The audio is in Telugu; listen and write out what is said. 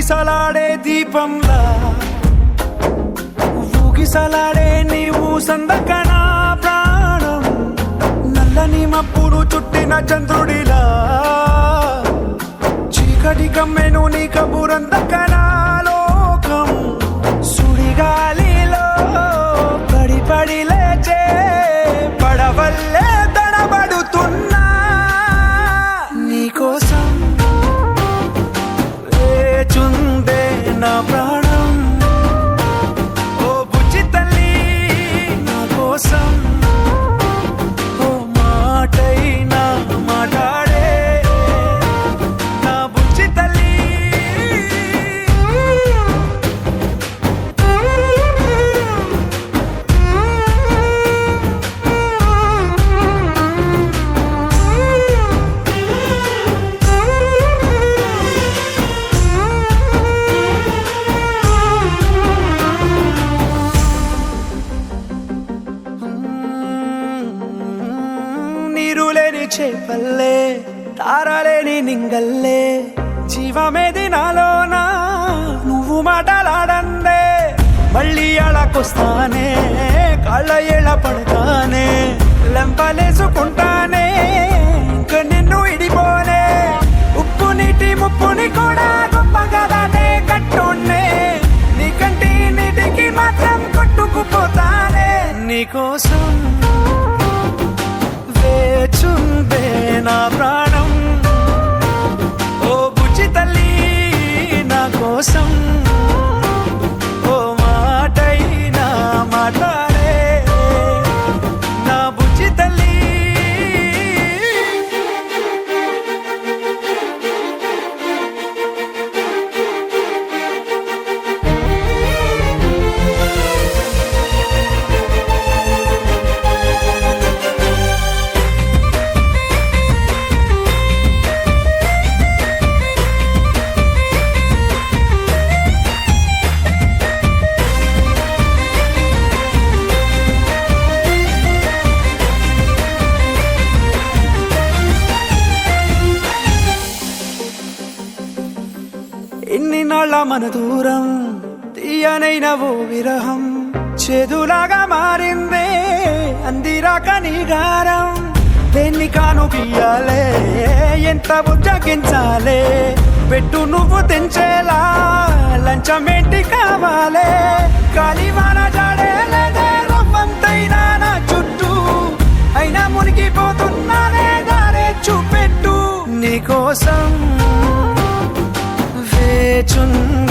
ఊగిసలాడే దీపంలా ఊగిసలాడే నీవు సందకనా ప్రాణం నల్లని మబ్బును చుట్టిన చంద్రుడిలా చీకటి కమ్మెను నీ కబురందకనా లోకం సుడిగాలిలో పడి పడి లేచే పడవల్లే తడబడుతున్నా నీకోసం వేచుందే నా ప్రాణం ఓ బుజ్జి తల్లి నా కోసం ఓ మాటైనా మాట్లాడే నా బుజ్జి తల్లి నీరులేని చేపల్లే తారలేని నింగల్లే జీవమేది నాలోనా నువ్వు మాటలాడందే మళ్ళీ అళకొస్తానే కాళ్ళ ఏళ్ళ పడతానే లెంపలేసుకుంటానే ఇంక నిన్ను ఇడిపోనే ఉప్పు నీటి ముప్పుని కూడా గొప్పగా దాటే కట్టున్నే నీ కంటి నీటికి మాత్రం కొట్టుకుపోతానే నీకోసం వేచుందే నా ప్రాణం ఓ బుజ్జి తల్లి నా కోసం ఓ మాటైనా మాట్లాడే నా బుజ్జి తల్లి ఎన్ని నాళ్ళ మన దూరం తీయనైన ఓ విరహం చేదులాగా మారిందే అందిరాక నీ గారం దేన్ని కాను బియ్యాలే ఎంత బుజ్జగించాలే పెట్టు నువ్వు తెంచేలా లంచమేంటి కావాలే కాలివాన జాడేలేదే రవ్వంతైనా నా చుట్టూ అయినా మునిగిపోతున్నానే దారే చూపెట్టు నీకోసం వేచున్న